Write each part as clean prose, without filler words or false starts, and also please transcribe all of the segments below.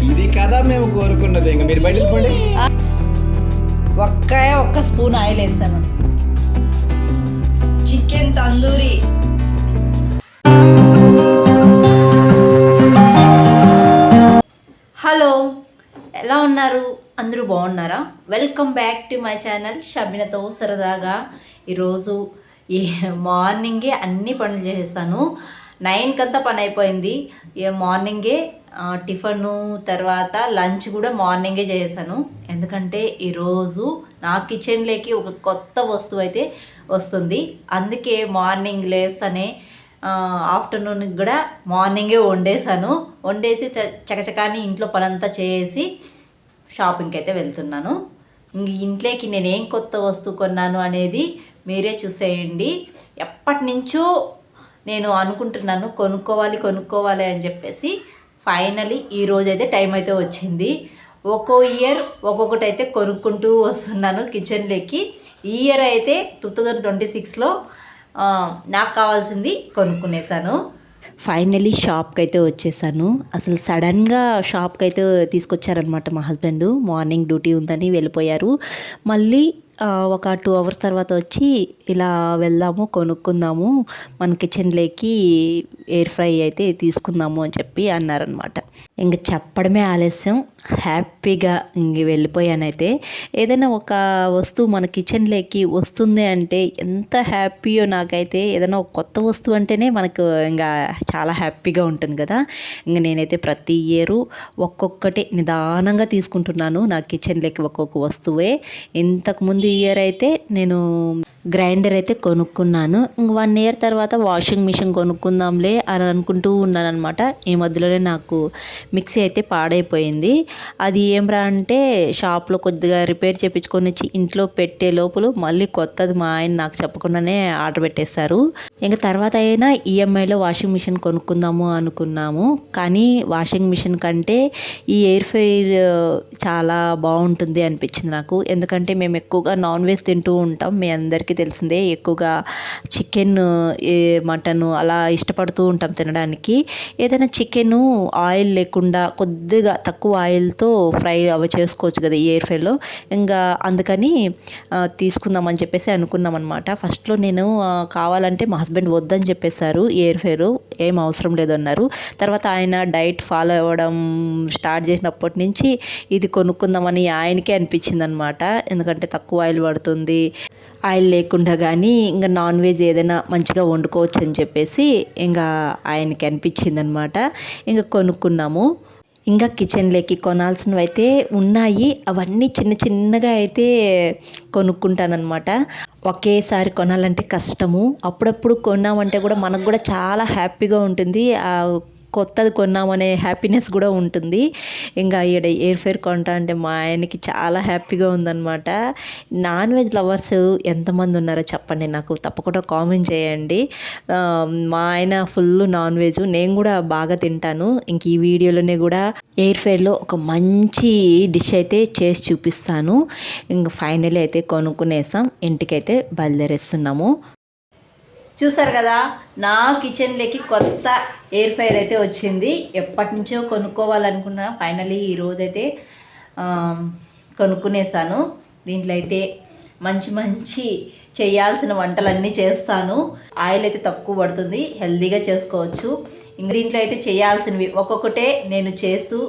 ఇది కదా మేము కోరుకున్నది. ఇంకా మీరు బయట వెళ్ళిపోండి. ఒక్క స్పూన్ ఆయిల్ వేస్తాను. చికెన్ తందూరి. హలో, ఎలా ఉన్నారు? అందరూ బాగున్నారా? Welcome back to my channel షబీనాతో సరదాగా. ఈరోజు మార్నింగే అన్ని పనులు చేసేసాను. 9 కంతా పని అయిపోయింది. మార్నింగే టిఫను తర్వాత లంచ్ కూడా మార్నింగే చేసేసాను. ఎందుకంటే ఈరోజు నా కిచెన్లోకి ఒక కొత్త వస్తువు అయితే వస్తుంది. అందుకే మార్నింగ్ లేస్తేనే ఆఫ్టర్నూన్కి కూడా మార్నింగే వండేసి చకచకాని ఇంట్లో పనంతా చేసి షాపింగ్కి అయితే వెళ్తున్నాను. ఇంక ఇంట్లోకి నేనేం కొత్త వస్తువు కొన్నాను అనేది మీరే చూసేయండి. ఎప్పటి నుంచో నేను అనుకుంటున్నాను కొనుక్కోవాలి అని చెప్పేసి. ఫైనలీ ఈరోజు అయితే టైం అయితే వచ్చింది. ఒక్కో ఇయర్ ఒక్కొక్కటి అయితే కొనుక్కుంటూ వస్తున్నాను కిచెన్లోకి. ఈ ఇయర్ అయితే 2026లో నాకు కావాల్సింది కొనుక్కునేసాను. ఫైనలీ షాప్కి అయితే వచ్చేసాను. అసలు సడన్గా షాప్కి అయితే తీసుకొచ్చారనమాట మా హస్బెండ్. మార్నింగ్ డ్యూటీ ఉందని వెళ్ళిపోయారు. మళ్ళీ ఒక 2 అవర్స్ తర్వాత వచ్చి ఇలా వెళ్దాము కొనుక్కుందాము, మన కిచెన్లోకి ఎయిర్ ఫ్రై అయితే తీసుకుందాము అని చెప్పి అన్నారనమాట. ఇంక చెప్పడమే ఆలస్యం, హ్యాపీగా ఇంక వెళ్ళిపోయానైతే. ఏదైనా ఒక వస్తువు మన కిచెన్లోకి వస్తుంది అంటే ఎంత హ్యాపీయో నాకైతే. ఏదైనా ఒక కొత్త వస్తువు అంటేనే మనకు ఇంకా చాలా హ్యాపీగా ఉంటుంది కదా. ఇంక నేనైతే ప్రతి ఇయరు ఒక్కొక్కటి నిదానంగా తీసుకుంటున్నాను నా కిచెన్లోకి ఒక్కొక్క వస్తువే. ఇంతకుముందు ఇయర్ అయితే నేను గ్రైండర్ అయితే కొనుక్కున్నాను. ఇంక 1 ఇయర్ తర్వాత వాషింగ్ మిషన్ కొనుక్కుందాంలే అని అనుకుంటూ ఉన్నాను అనమాట. ఈ మధ్యలోనే నాకు మిక్సీ అయితే పాడైపోయింది. అది ఏమ్రా అంటే షాప్లో కొద్దిగా రిపేర్ చేయించుకొని ఇంట్లో పెట్టే లోపల మళ్ళీ కొత్తది మా ఆయన నాకు చెప్పకుండానే ఆర్డర్ పెట్టేశారు. ఇంకా తర్వాత అయినా ఈఎంఐలో వాషింగ్ మిషన్ కొనుక్కుందాము అనుకున్నాము. కానీ వాషింగ్ మిషన్ కంటే ఈ ఎయిర్ ఫ్రైర్ చాలా బాగుంటుంది అనిపించింది నాకు. ఎందుకంటే మేము ఎక్కువగా నాన్ వెజ్ తింటూ ఉంటాం. మీ అందరికీ తెలిసిందే, ఎక్కువగా చికెన్ మటన్ అలా ఇష్టపడుతూ ఉంటాం తినడానికి. ఏదైనా చికెన్ ఆయిల్ లేకుండా కొద్దిగా తక్కువ ఆయిల్తో ఫ్రై చేసుకోవచ్చు కదా ఈ ఎయిర్ ఫ్రైలో. ఇంకా అందుకని తీసుకుందామని చెప్పేసి అనుకున్నాం అనమాట. ఫస్ట్లో నేను కావాలంటే మా హస్బెండ్ వద్దని చెప్పేశారు, ఎయిర్ ఫ్రైర్ ఏం అవసరం లేదన్నారు. తర్వాత ఆయన డైట్ ఫాలో అవ్వడం స్టార్ట్ చేసినప్పటి నుంచి ఇది కొనుక్కుందామని ఆయనకే అనిపించింది అనమాట. ఎందుకంటే తక్కువ ఆయిల్ పడుతుంది, ఆయిల్ లేకుండా కానీ ఇంకా నాన్ వెజ్ ఏదైనా మంచిగా వండుకోవచ్చు అని చెప్పేసి ఇంకా ఆయనకి అనిపించింది అనమాట. ఇంకా కొనుక్కున్నాము. ఇంకా కిచెన్లోకి కొనాల్సినవి అయితే ఉన్నాయి. అవన్నీ చిన్నగా అయితే కొనుక్కుంటానమాట. ఒకేసారి కొనాలంటే కష్టము. అప్పుడప్పుడు కొన్నామంటే కూడా మనకు కూడా చాలా హ్యాపీగా ఉంటుంది. కొత్తది కొన్నామనే హ్యాపీనెస్ కూడా ఉంటుంది. ఇంకా ఎయిర్ ఫ్రైర్ కొంటా అంటే మా ఆయనకి చాలా హ్యాపీగా ఉందన్నమాట. నాన్ వెజ్ లవర్స్ ఎంతమంది ఉన్నారో చెప్పండి, నాకు తప్పకుండా కామెంట్ చేయండి. మా ఆయన ఫుల్ నాన్ వెజ్, నేను కూడా బాగా తింటాను. ఇంక ఈ వీడియోలోనే కూడా ఎయిర్ ఫ్రైర్లో ఒక మంచి డిష్ అయితే చేసి చూపిస్తాను. ఇంక ఫైనల్ అయితే కొనుక్కునేసాం, ఇంటికైతే బయలుదేరేస్తున్నాము. చూసారు కదా, నా కిచెన్లోకి కొత్త ఎయిర్ ఫ్రైర్ అయితే వచ్చింది. ఎప్పటి నుంచో కొనుక్కోవాలనుకున్నా, ఫైనలీ ఈరోజైతే కొనుక్కునేసాను. దీంట్లో అయితే మంచి చేయాల్సిన వంటలన్నీ చేస్తాను. ఆయిల్ అయితే తక్కువ పడుతుంది, హెల్తీగా చేసుకోవచ్చు. ఇంక దీంట్లో అయితే చేయాల్సినవి ఒక్కొక్కటే నేను చేస్తూ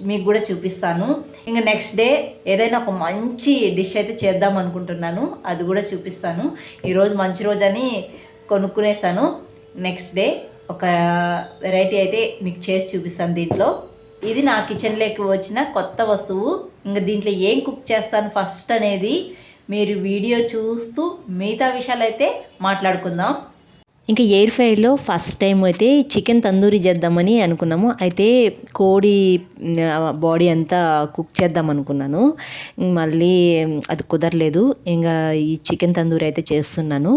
మీకు కూడా చూపిస్తాను. ఇంకా నెక్స్ట్ డే ఏదైనా ఒక మంచి డిష్ అయితే చేద్దాం అనుకుంటున్నాను, అది కూడా చూపిస్తాను. ఈరోజు మంచి రోజు అని కొనుక్కునేసాను. నెక్స్ట్ డే ఒక వెరైటీ అయితే మీకు చేసి చూపిస్తాను. దీంట్లో ఇది నా కిచెన్లోకి వచ్చిన కొత్త వస్తువు. ఇంకా దీంట్లో ఏం కుక్ చేస్తాను ఫస్ట్ అనేది మీరు వీడియో చూస్తూ మిగతా విషయాలు అయితే మాట్లాడుకుందాం. ఇంకా ఎయిర్ ఫ్రైలో ఫస్ట్ టైం అయితే చికెన్ తందూరి చేద్దామని అనుకున్నాము. అయితే కోడి బాడీ అంతా కుక్ చేద్దాం అనుకున్నాను, మళ్ళీ అది కుదరలేదు. ఇంకా ఈ చికెన్ తందూరి అయితే చేస్తున్నాను.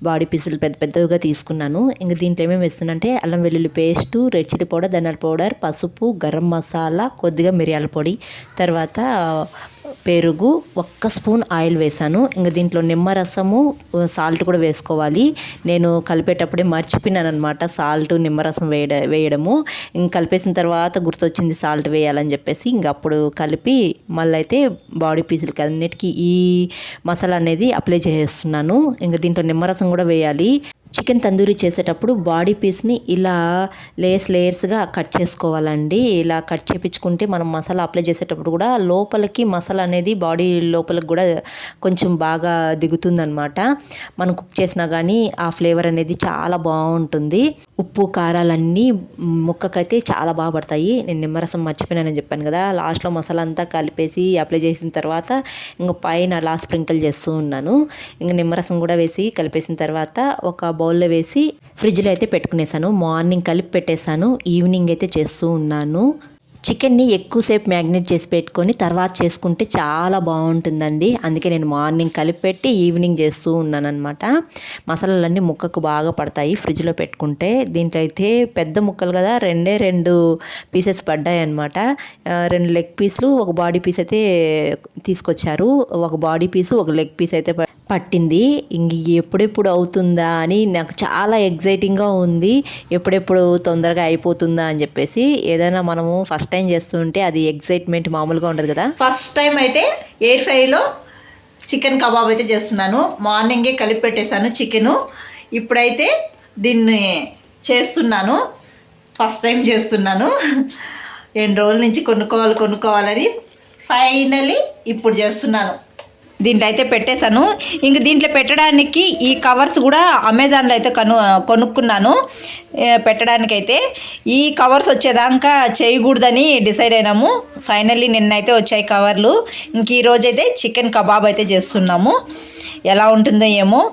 బాడీ పీసులు పెద్దగా తీసుకున్నాను. ఇంకా దీంట్లో ఏమేమి వేస్తున్నా అంటే అల్లం వెల్లుల్లి పేస్టు, రెడ్ చిల్లీ పౌడర్, ధనియాల పౌడర్, పసుపు, గరం మసాలా, కొద్దిగా మిరియాల పొడి, తర్వాత పెరుగు, 1 స్పూన్ ఆయిల్ వేసాను. ఇంకా దీంట్లో నిమ్మరసము, సాల్ట్ కూడా వేసుకోవాలి. నేను కలిపేటప్పుడే మర్చిపోయినాను అనమాట సాల్ట్, నిమ్మరసం వేయడము. ఇంక కలిపేసిన తర్వాత గుర్తొచ్చింది సాల్ట్ వేయాలని చెప్పేసి ఇంక అప్పుడు కలిపి మళ్ళీ అయితే బాడీ పీసులకి అన్నిటికీ ఈ మసాలా అనేది అప్లై చేసేస్తున్నాను. ఇంకా దీంట్లో నిమ్మరసం కూడా వేయాలి. చికెన్ తందూరి చేసేటప్పుడు బాడీ పీస్ని ఇలా లేయర్స్గా కట్ చేసుకోవాలండి. ఇలా కట్ చేయించుకుంటే మనం మసాలా అప్లై చేసేటప్పుడు కూడా లోపలికి మసాలా అనేది బాడీ లోపలికి కూడా కొంచెం బాగా దిగుతుందనమాట. మనం కుక్ చేసినా కానీ ఆ ఫ్లేవర్ అనేది చాలా బాగుంటుంది. ఉప్పు కారాలన్నీ ముక్కకైతే చాలా బాగా పడతాయి. నేను నిమ్మరసం మర్చిపోయినానని చెప్పాను కదా, లాస్ట్లో మసాలా అంతా కలిపేసి అప్లై చేసిన తర్వాత ఇంక పైన అలా స్ప్రింకిల్ చేస్తూ ఉన్నాను. ఇంక నిమ్మరసం కూడా వేసి కలిపేసిన తర్వాత ఒక బౌల్లో వేసి ఫ్రిడ్జ్లో అయితే పెట్టుకునేసాను. మార్నింగ్ కలిపి పెట్టేశాను, ఈవినింగ్ అయితే చేస్తూ ఉన్నాను. చికెన్ని ఎక్కువసేపు మ్యాగ్నేట్ చేసి పెట్టుకొని తర్వాత చేసుకుంటే చాలా బాగుంటుందండి. అందుకే నేను మార్నింగ్ కలిపి పెట్టి ఈవినింగ్ చేస్తూ ఉన్నానన్నమాట. మసాలాలన్నీ ముక్కకు బాగా పడతాయి ఫ్రిడ్జ్లో పెట్టుకుంటే. దీంట్లో అయితే పెద్ద ముక్కలు కదా, 2 పీసెస్ పడ్డాయి అనమాట. 2 లెగ్ పీసులు, ఒక బాడీ పీస్ అయితే తీసుకొచ్చారు. ఒక బాడీ పీసు, ఒక లెగ్ పీస్ అయితే పట్టింది. ఇంక ఎప్పుడెప్పుడు అవుతుందా అని నాకు చాలా ఎగ్జైటింగ్గా ఉంది. ఎప్పుడెప్పుడు తొందరగా అయిపోతుందా అని చెప్పేసి. ఏదైనా మనము ఫస్ట్ టైం చేస్తుంటే అది ఎగ్జైట్మెంట్ మామూలుగా ఉండదు కదా. ఫస్ట్ టైం అయితే ఎయిర్ ఫ్రైలో చికెన్ కబాబ్ అయితే చేస్తున్నాను. మార్నింగే కలిపి పెట్టేశాను చికెను. ఇప్పుడైతే దీన్ని చేస్తున్నాను, ఫస్ట్ టైం చేస్తున్నాను. 2 రోజుల నుంచి కొనుక్కోవాలని ఫైనలీ ఇప్పుడు చేస్తున్నాను. దీంట్లో అయితే పెట్టేశాను. ఇంక దీంట్లో పెట్టడానికి ఈ కవర్స్ కూడా అమెజాన్లో అయితే కొనుక్కున్నాను. పెట్టడానికైతే ఈ కవర్స్ వచ్చేదాకా చేయకూడదని డిసైడ్ అయినాము. ఫైనల్లీ నిన్నైతే వచ్చాయి కవర్లు. ఇంక ఈరోజైతే చికెన్ కబాబ్ అయితే చేస్తున్నాము. ఎలా ఉంటుందో ఏమో.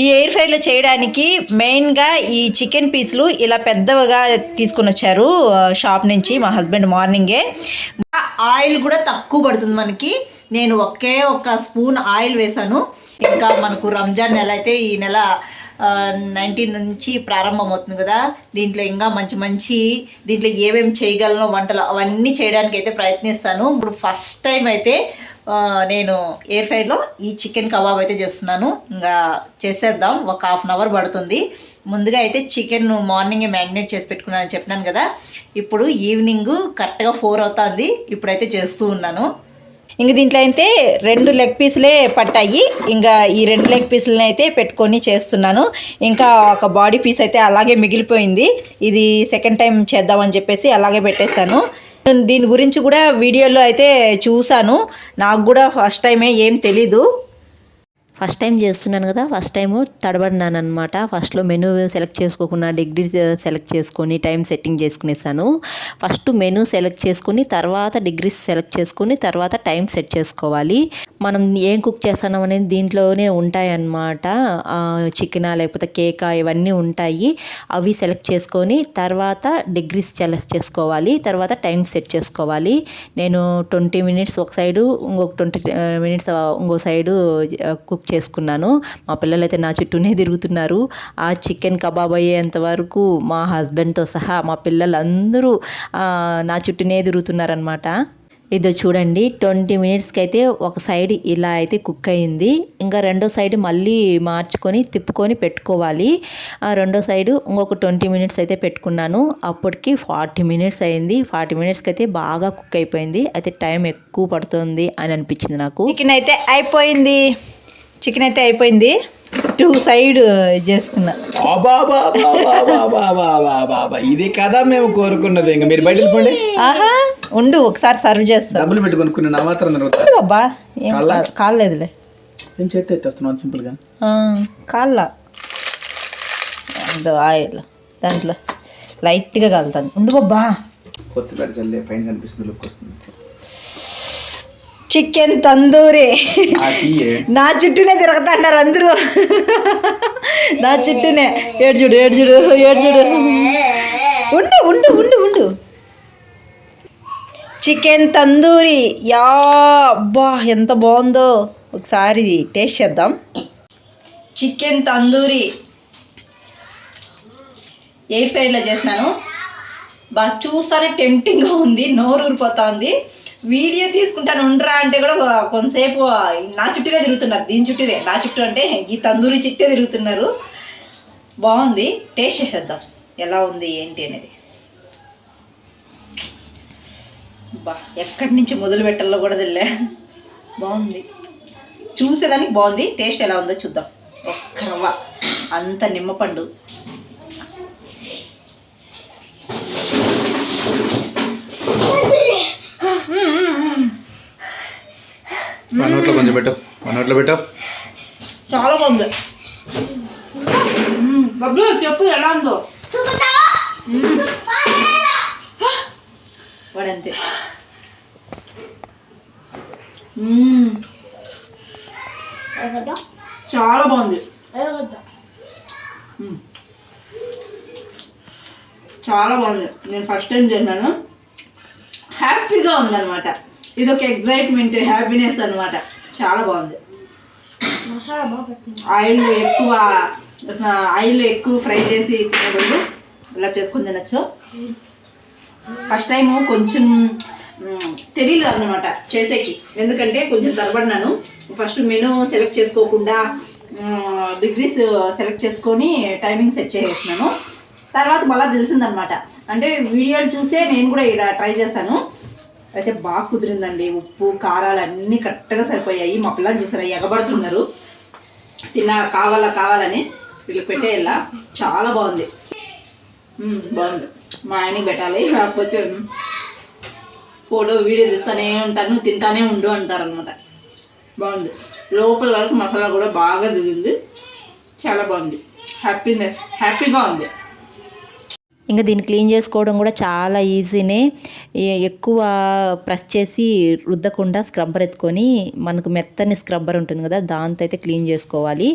ఈ ఎయిర్ ఫ్రైలో చేయడానికి మెయిన్గా ఈ చికెన్ పీసులు ఇలా పెద్దవిగా తీసుకుని వచ్చారు షాప్ నుంచి మా హస్బెండ్ మార్నింగే. ఆయిల్ కూడా తక్కువ పడుతుంది మనకి. నేను ఒక్క స్పూన్ ఆయిల్ వేసాను. ఇంకా మనకు రంజాన్ నెల అయితే ఈ నెల 19 నుంచి ప్రారంభం అవుతుంది కదా. దీంట్లో ఇంకా మంచి దీంట్లో ఏమేమి చేయగలనో వంటలు అవన్నీ చేయడానికి అయితే ప్రయత్నిస్తాను. ఇప్పుడు ఫస్ట్ టైం అయితే నేను ఎయిర్ ఫ్రైలో ఈ చికెన్ కబాబ్ అయితే చేస్తున్నాను. ఇంకా చేసేద్దాం. ఒక 1/2 అవర్ పడుతుంది. ముందుగా అయితే చికెన్ మార్నింగే మ్యాగ్నేట్ చేసి పెట్టుకున్నానని చెప్పినాను కదా. ఇప్పుడు ఈవినింగ్ కరెక్ట్గా 4 అవుతుంది. ఇప్పుడైతే చేస్తూ ఉన్నాను. ఇంక దీంట్లో అయితే 2 లెగ్ పీసులే పట్టాయి. ఇంకా ఈ 2 లెగ్ పీసులని అయితే పెట్టుకొని చేస్తున్నాను. ఇంకా ఒక బాడీ పీస్ అయితే అలాగే మిగిలిపోయింది. ఇది సెకండ్ టైం చేద్దామని చెప్పేసి అలాగే పెట్టేశాను. దీని గురించి కూడా వీడియోలో అయితే చూశాను. నాకు కూడా ఫస్ట్ టైమే ఏం తెలీదు. ఫస్ట్ టైం చేస్తున్నాను కదా, ఫస్ట్ టైము తడబడినాను అనమాట. ఫస్ట్లో మెనూ సెలెక్ట్ చేసుకోకుండా డిగ్రీ సెలెక్ట్ చేసుకొని టైం సెట్టింగ్ చేసుకునేసాను. ఫస్ట్ మెనూ సెలెక్ట్ చేసుకుని తర్వాత డిగ్రీస్ సెలెక్ట్ చేసుకుని తర్వాత టైం సెట్ చేసుకోవాలి. మనం ఏం కుక్ చేస్తున్నాం అనేది దీంట్లోనే ఉంటాయన్నమాట. చికెనా లేకపోతే కేకా ఇవన్నీ ఉంటాయి. అవి సెలెక్ట్ చేసుకొని తర్వాత డిగ్రీస్ సెలెక్ట్ చేసుకోవాలి. తర్వాత టైం సెట్ చేసుకోవాలి. నేను 20 మినిట్స్ ఒక సైడు, ఇంకొక 20 మినిట్స్ ఇంకో సైడు కుక్ చేసుకున్నాను. మా పిల్లలైతే నా చుట్టూనే తిరుగుతున్నారు. ఆ చికెన్ కబాబ్ అయ్యేంత వరకు మా హస్బెండ్తో సహా మా పిల్లలందరూ నా చుట్టూనే తిరుగుతున్నారనమాట. ఇదో చూడండి, 20 మినిట్స్కి అయితే ఒక సైడ్ ఇలా అయితే కుక్ అయింది. ఇంకా రెండో సైడ్ మళ్ళీ మార్చుకొని తిప్పుకొని పెట్టుకోవాలి. రెండో సైడు ఇంకొక 20 మినిట్స్ అయితే పెట్టుకున్నాను. అప్పటికి 40 మినిట్స్ అయింది. 40 మినిట్స్కి అయితే బాగా కుక్ అయిపోయింది. అయితే టైం ఎక్కువ పడుతుంది అని అనిపించింది నాకు. చికెన్ అయితే అయిపోయింది. 2 సైడ్ చేసుకున్నా. ఇది కదా మేము కోరుకున్నది. ఇంకా మీరు బయట వెళ్ళిపోండి. ఆహా ఉండు, ఒకసారి సర్వ్ చేస్తా. డబ్బులు పెట్టి కొనుక్కున్నా నా మాత్రం బాబా. కాలేదులే, నేను చేతి ఎత్తేస్తున్నాను సింపుల్గా. కాళ్ళ ఆయిల్ దాంట్లో లైట్గా కలుతాను. ఉండు బాబా. కొత్తిమీర చల్లే పైన కనిపిస్తుంది, లుక్ వస్తుంది. చికెన్ తందూరి నా చుట్టూనే తిరుగుతాంటారు అందరూ. నా చుట్టూనే. ఏడ్చుడు. ఉండు. చికెన్ తందూరి. యా అబ్బా ఎంత బాగుందో. ఒకసారి టేస్ట్ చేద్దాం. చికెన్ తందూరి ఎయిర్ ఫ్రైలో చేసినాను. బాగా చూసానే టెంప్టింగ్గా ఉంది, నోరు ఊరిపోతా ఉంది. వీడియో తీసుకుంటాను ఉండరా అంటే కూడా కొంతసేపు నా చుట్టూనే తిరుగుతున్నారు. దీని చుట్టూనే, నా చుట్టూ అంటే ఈ తందూరి చుట్టే తిరుగుతున్నారు. బాగుంది, టేస్ట్ చేసేద్దాం ఎలా ఉంది ఏంటి అనేది. బా ఎక్కడి నుంచి మొదలు పెట్టాలో కూడా తెలిలే. బాగుంది, చూసేదానికి బాగుంది. టేస్ట్ ఎలా ఉందో చూద్దాం. ఒక్క రవ్వ అంత నిమ్మపండు. నోట్లో కొంచెం పెట్టు, నోట్లో పెట్టు. చాలా బాగుంది. బబ్లు చెప్పు ఎలా ఉందో. వాడంతే. చాలా బాగుంది, చాలా బాగుంది. నేను ఫస్ట్ టైం తిన్నాను, హ్యాపీగా ఉందన్నమాట. ఇది ఒక ఎగ్జైట్మెంట్, హ్యాపీనెస్ అనమాట. చాలా బాగుంది. ఆయిల్ ఎక్కువ ఫ్రై చేసి తినబడు ఇలా చేసుకొని తినచ్చు. ఫస్ట్ టైము కొంచెం తెలియదు అన్నమాట చేసేకి, ఎందుకంటే కొంచెం తరబడినాను. ఫస్ట్ మెనూ సెలెక్ట్ చేసుకోకుండా డిగ్రీస్ సెలెక్ట్ చేసుకొని టైమింగ్ సెట్ చేసేసినాను. తర్వాత మళ్ళీ తెలిసిందనమాట. అంటే వీడియోలు చూసే నేను కూడా ఇలా ట్రై చేశాను. అయితే బాగా కుదిరిందండి. ఉప్పు కారాలు అన్నీ కరెక్ట్గా సరిపోయాయి. మా పిల్లలు చూసారా ఎగబడుతున్నారు కావాలని. వీళ్ళు పెట్టేలా చాలా బాగుంది. బాగుంది. మా ఆయనకి పెట్టాలి, లేకపోతే ఫోటో వీడియో తీస్తూనే ఉంటాను, తింటానే ఉండు అంటారనమాట. బాగుంది. లోపల వరకు మసాలా కూడా బాగా దిగింది. చాలా బాగుంది. హ్యాపీగా ఉంది. ఇంకా దీన్ని క్లీన్ చేసుకోవడం కూడా చాలా ఈజీనే. ఎక్కువ ప్రెస్ చేసి రుద్దకుండా స్క్రబ్బర్ ఎత్తుకొని, మనకు మెత్తని స్క్రబ్బర్ ఉంటుంది కదా దాంతో అయితే క్లీన్ చేసుకోవాలి.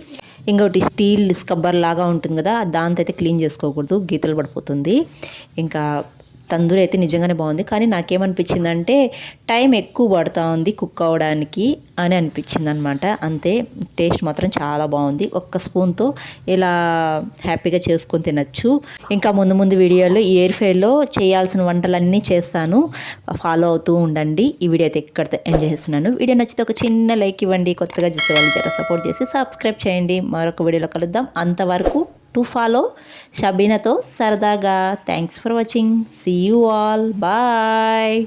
ఇంకొకటి స్టీల్ స్క్రబ్బర్ లాగా ఉంటుంది కదా దాంతో అయితే క్లీన్ చేసుకోకూడదు, గీతలు పడిపోతుంది. ఇంకా తందూరి అయితే నిజంగానే బాగుంది. కానీ నాకేమనిపించిందంటే టైం ఎక్కువ పడుతూ ఉంది కుక్ అవ్వడానికి అని అనిపించింది అనమాట. అంతే, టేస్ట్ మాత్రం చాలా బాగుంది. ఒక్క స్పూన్తో ఇలా హ్యాపీగా చేసుకొని తినచ్చు. ఇంకా ముందు వీడియోలో ఈ ఎయిర్ ఫ్రైలో చేయాల్సిన వంటలన్నీ చేస్తాను, ఫాలో అవుతూ ఉండండి. ఈ వీడియో అయితే ఎక్కడితో ఎంజాయ్ చేస్తున్నాను. వీడియో నచ్చితే ఒక చిన్న లైక్ ఇవ్వండి. కొత్తగా చూసే వాళ్ళు జర సపోర్ట్ చేసి సబ్స్క్రైబ్ చేయండి. మరొక వీడియోలో కలుద్దాం. అంతవరకు టు ఫాలో షబీనాతో సరదాగా. Thanks for watching. See you all. Bye.